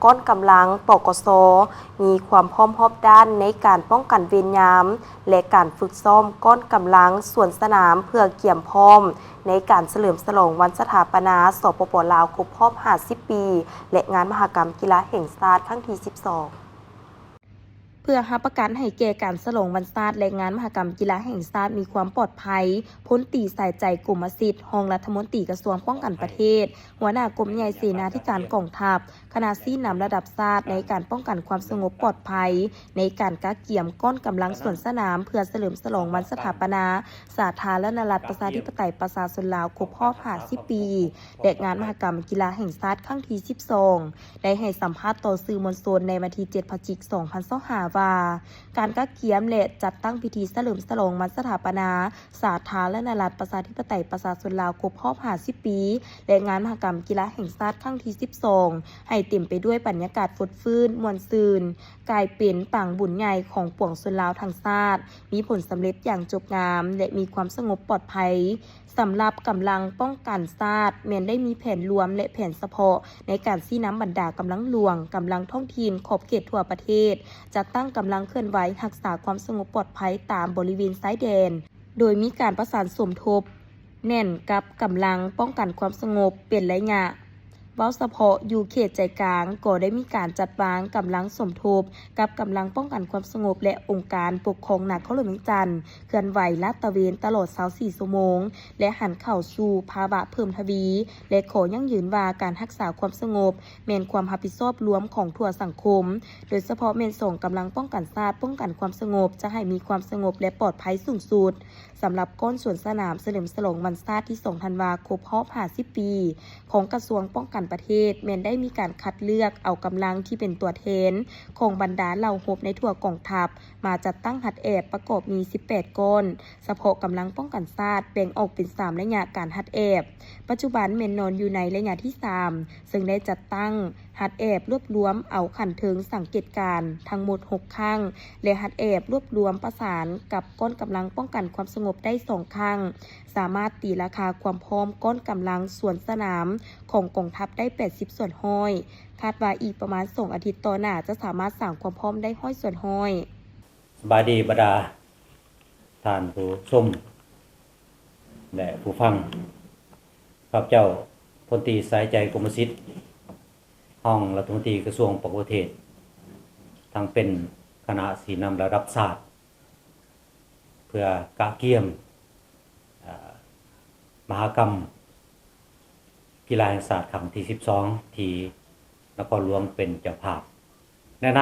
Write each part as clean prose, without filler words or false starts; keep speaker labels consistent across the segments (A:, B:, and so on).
A: ก้อนกำลังปกสมีความพร้อมรอบด้านในการป้องกันเวรยามและการฝึกซ้อมก้อนกำลังส่วนสนามเพื่อเกี่ยมพร้อมในการเฉลิมฉลองวันสถาปนาสปป.ลาวครบรอบ50 ปีและงานมหกรรมกีฬาแห่งชาติครั้งที่ 12เพื่อรับประกันให้แก่การฉลองวันชาติและงานมหกรรมกีฬาแห่งชาติมีความปลอดภัยพ้นตีสายใจกรมสิทธิ์รองรัฐมนตรีกระทรวงป้องกันประเทศหัวหน้ากรมใหญ่เสนาธิการกองทัพคณะชี้นำระดับชาติในการป้องกันความสงบปลอดภัยในการกักเกี่ยมก้อนกำลังส่วนสนามเพื่อเฉลิมฉลองวันสถาปนาสาธารณรัฐประชาธิปไตยประชาชนลาวครบรอบ50 ปีและงานมหกรรมกีฬาแห่งชาติครั้งที่ 12ได้ให้สัมภาษณ์ต่อสื่อมวลชนในวันที่ 7 พฤศจิกายน 2025 ว่าการกักเกี่ยมและจัดตั้งพิธีเฉลิมฉลองวันสถาปนาสาธารณรัฐประชาธิปไตยประชาชนลาวครบรอบ50 ปีและงานมหกรรมกีฬาแห่งชาติครั้งที่ 12ให้เต็มไปด้วยบรรยากาศฟดฟื้นม่วนซื่นกลายเป็นปังบุญใหญ่ของปวงชนลาวทั้งชาติมีผลสำเร็จอย่างจบงามและมีความสงบปลอดภัยสำหรับกำลังป้องกันชาติแม้นได้มีแผนรวมและแผนเฉพาะในการชี้น้ำบรรดากำลังหลวงกำลังท้องถิ่นขอบเขตทั่วประเทศจัดตั้งกำลังเคลื่อนไหวรักษาความสงบปลอดภัยตามบริเวณชายแดนโดยมีการประสานสมทบแน่นกับกำลังป้องกันความสงบเป็นระยะเว้าเฉพาะอยู่เขตใจกลางก็ได้มีการจัดวางกำลังสมทบกับกำลังป้องกันความสงบและองค์การปกครองนครหลวงเวียงจันทน์เคลื่อนไหวลาดตระเวนตลอด24 ชั่วโมงและหันเข้าสู่ภาวะเพิ่มทวีและขอยั่งยืนว่าการรักษาความสงบแม่นความรับผิดชอบรวมของทั่วสังคมโดยเฉพาะแม่นส่งกำลังป้องกันชาติป้องกันความสงบจะให้มีความสงบและปลอดภัยสูงสุดสำหรับก้อนสวนสนามเฉลิมฉลองวันชาติที่ 2 ธันวาคมครบ50 ปีของกระทรวงป้องกันประเทศแม้นได้มีการคัดเลือกเอากำลังที่เป็นตัวแทนของบรรดาเหล่าฮบในทั่วกองทัพมาจัดตั้งหัดแอบประกอบมี 18 ก้อนเฉพาะกำลังป้องกันชาติแบ่งออกเป็น 3 ระยะการหัดแอบปัจจุบันแม่นนอนอยู่ในระยะที่ 3 ซึ่งได้จัดตั้งหัดแอบรวบรวมเอาขันเทิงสังเกตการทั้งหมด 6 ครั้งและหัดแอบรวบรวมประสานกับก้อนกำลังป้องกันความสงบได้ 2 ครั้งสามารถตีราคาความพร้อมก้อนกำลังส่วนสนามของกองทัพได้ 80 ส่วนห้อยคาดว่าอีกประมาณ2 อาทิตย์ต่อหน้าจะสามารถสร้างความพร้อมได้ห้อยส่วนห้อย
B: สบายดีบรรดาท่านผู้ชมและผู้ฟังข้าพเจ้าพลตรีสายใจกรมสิทธิ์ห้องรัฐมนตรีกระทรวงต่างประเทศทั้งเป็นคณะสีนำระดับชาติเพื่อกะเกี่ยมมหกรรมกีฬาแห่งชาติครั้งที่ 12ที่นครหลวงเป็นเจ้าภาพแนะน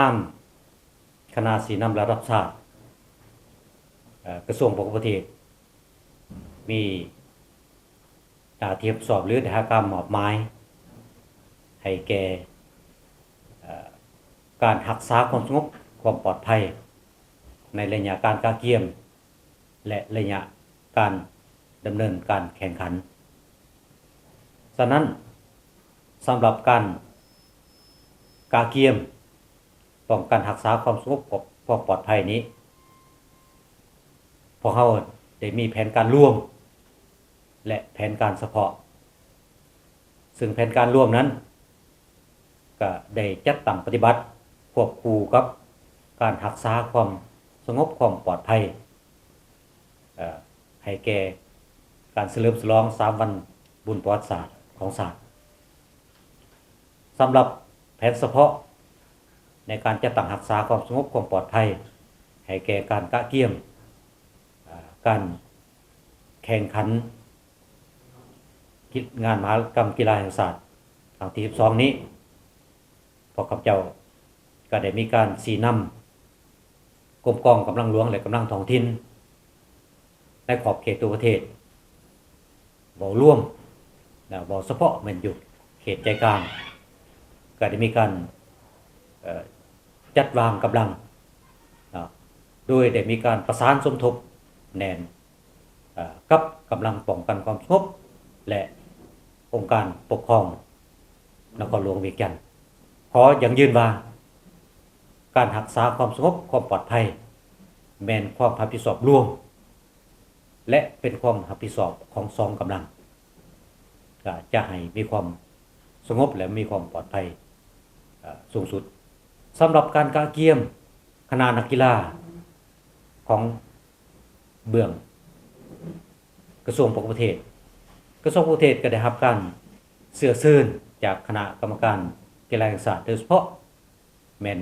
B: ำคณะสีนำระดับชาติกระทรวงต่างประเทศมีหน้าที่สอบหรือหากรรมมอบหมายให้แก่การรักษาความสงบความปลอดภัยในระยะการกะเกี่ยมและระยะการดำเนินการแข่งขันฉะนั้นสำหรับการกะเกี่ยมป้องกันรักษาความสงบความปลอดภัยนี้พวกเราได้มีแผนการร่วมและแผนการเฉพาะซึ่งแผนการร่วมนั้นก็ได้จัดตั้งปฏิบัติควบคู่กับการรักษาความสงบความปลอดภัยให้แก่การเฉลิมฉลอง3 วันบุญประวัติศาสตร์ของชาติสำหรับแผนเฉพาะในการจัดตั้งรักษาความสงบความปลอดภัยให้แก่การกะเกี่ยมการแข่งขันงานมหกรรมกีฬาแห่งชาติครั้งที่ 12นี้พวกข้าพเจ้าก็ได้มีการสีนำกรมกองกำลังหลวงและกำลังท้องถิ่นในขอบเขตตัวประเทศบ่ร่วมและบ่เฉพาะแม่นอยู่เขตใจกลางก็ได้มีการจัดวางกำลังโดยได้มีการประสานสมทบแน่นกับกำลังป้องกันความสงบและองค์การปกครองนครหลวงเวียงจันทน์ขออย่างยืนว่าการรักษาความสงบความปลอดภัยแม่นความรับผิดชอบร่วมและเป็นความรับผิดชอบของ2 กำลังจะให้มีความสงบและมีความปลอดภัย สูงสุดสำหรับการกาเกียมคณะนักกีฬาของเบื้องกระทรวงประเทศกระทรวงประเทศก็ได้รับการเสื้อซื่นจากคณะกรรมการกีฬาแห่งชาติโดยเฉพาะแม่น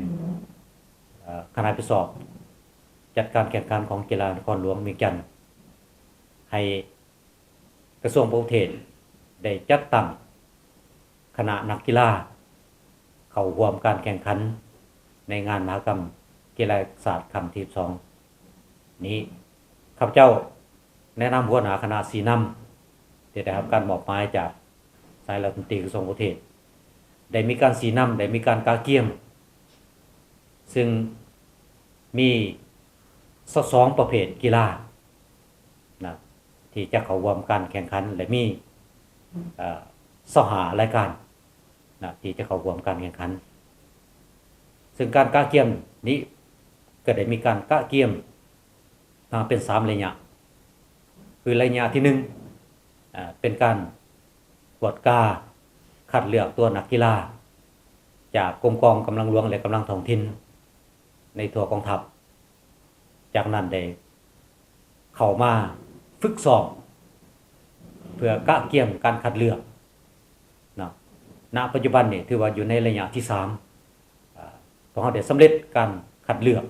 B: คณะไปสอบจัดการแข่งขันของกีฬานครหลวงเวียงจันทน์ให้กระทรวงประเทศได้จัดตั้งคณะนักกีฬาเข้าร่วมการแข่งขันในงานมหกรรมกีฬาศาสตร์ครั้งที่2นี้ข้าพเจ้าแนะนำหัวหน้าคณะสีน้ำที่ได้รับการมอบหมายจากสายรัฐมนตรีกระทรวงประเทศได้มีการสีน้ำได้มีการกาเกียมซึ่งมี2ประเภทกีฬานะที่จะเข้าร่วมการแข่งขันและมี25รายการนะที่จะเข้าร่วมการแข่งขันซึ่งการกาเกียมนี้ก็ได้มีการกาเกียมเป็น3ระยะคือระยะที่1เป็นการกวดกาคัดเลือกตัวนักกีฬาจากกรมกองกำลังหลวงและกำลังท้องถิ่นในทั่วกองทัพจากนั้นได้เข้ามาฝึกซ้อมเพื่อกะเกียมการคัดเลือกนะณปัจจุบันนี่ถือว่าอยู่ในระยะที่3เพราะเราได้สำเร็จการคัดเลือก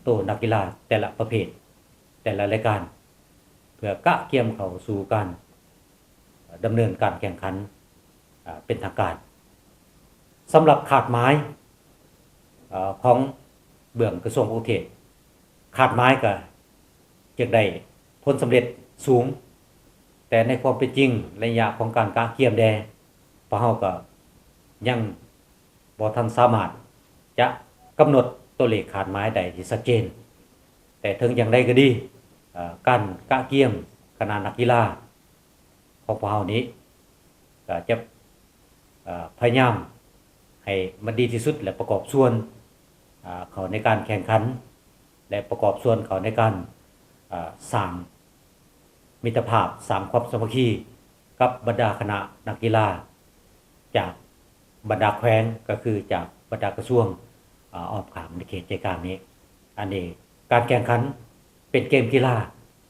B: ตัวนักกีฬาแต่ละประเภทแต่ละรายการเพื่อกะเกียมเข้าสู่การดำเนินการแข่งขันเป็นทางการสำหรับขาดหมายของเบื้องกระทรวงประเทศขาดหมายก็จะได้ผลสำเร็จสูงแต่ในความเป็นจริงระยะของการกะเกียมแดพวกเราก็ยังบ่ทันสามารถจะกำหนดตัวเลขขาดหมายใดที่ชัดเจนแต่ถึงอย่างใดก็ดีการกะเกียมคณะนักกีฬาของพวกเรานี้ก็จะพยายามให้มันดีที่สุดและประกอบส่วนเขาในการแข่งขันและประกอบส่วนเขาในการสร้างมิตรภาพสร้างความสามัคคีกับบรรดาคณะนักกีฬาจากบรรดาแขวงก็คือจากบรรดากระทรวงอ้อมข้ามในเขตใจกลางนี้อันนี้การแข่งขันเป็นเกมกีฬา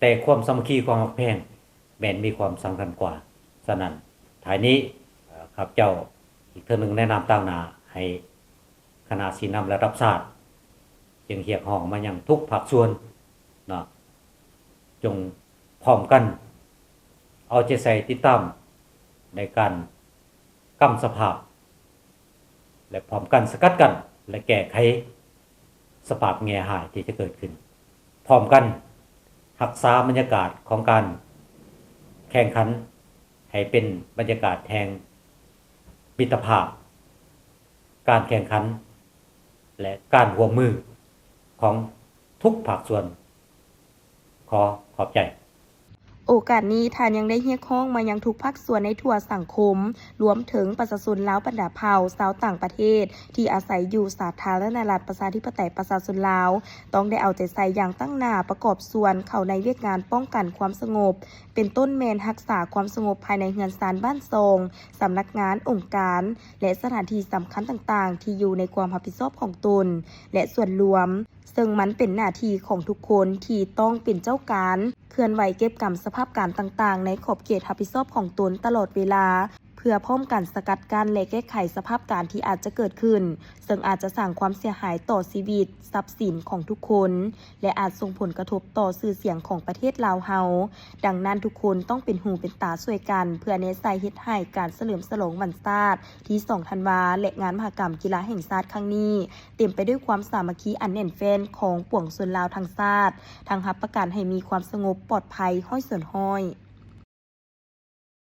B: แต่ความสามัคคีความรักแพงแม้นมีความสำคัญกว่าฉะนั้นท้ายนี้ข้าพเจ้าอีกเทื่อนึงแนะนำตั้งหน้าให้คณะสีน้ำและรับทราบจึงเรียกร้องมายังทุกภาคส่วนนะจงพร้อมกันเอาใจใส่ติดตามในการกำสภาพและพร้อมกันสกัดกันและแก้ไขสภาพแง่หายที่จะเกิดขึ้นพร้อมกันรักษาบรรยากาศของการแข่งขันให้เป็นบรรยากาศแห่งมิตรภาพการแข่งขันและการร่วมมือของทุกภาคส่วนขอบใจ
A: โอกาสนี้ทานยังได้เรียกร้องมายังทุกภาคส่วนในทั่วสังคมรวมถึงประชาชนลาวบรรดาเผ่าชาวต่างประเทศที่อาศัยอยู่สาธารณรัฐประชาธิปไตยประชาชนลาวต้องได้เอาใจใส่อย่างตั้งหน้าประกอบส่วนเข้าในเวียกงานป้องกันความสงบเป็นต้นแมนรักษาความสงบภายในเรือนศาลบ้านทรงสำนักงานองค์การและสถานที่สำคัญต่างๆที่อยู่ในความรับผิดชอบของตนและส่วนรวมซึ่งมันเป็นหน้าที่ของทุกคนที่ต้องเป็นเจ้าการเคลื่อนไหวเก็บกำสภาพการต่างๆในขอบเขตรับผิดชอบของตนตลอดเวลาเพื่อป้องกันสกัดกั้นและแก้ไขสภาพการที่อาจจะเกิดขึ้นซึ่งอาจจะสร้างความเสียหายต่อชีวิตทรัพย์สินของทุกคนและอาจส่งผลกระทบต่อชื่อเสียงของประเทศลาวเฮาดังนั้นทุกคนต้องเป็นหูเป็นตาช่วยกันเพื่อในใส่เฮ็ดให้การเฉลิมฉลองวันชาติที่2ธันวาและงานมหกรรมกีฬาแห่งชาติครั้งนี้เต็มไปด้วยความสามัคคีอันแน่นแฟ้นของปวงชนลาวทั้งชาติทั้งรับประกันให้มีความสงบปลอดภัยห้อยส่วนห้อย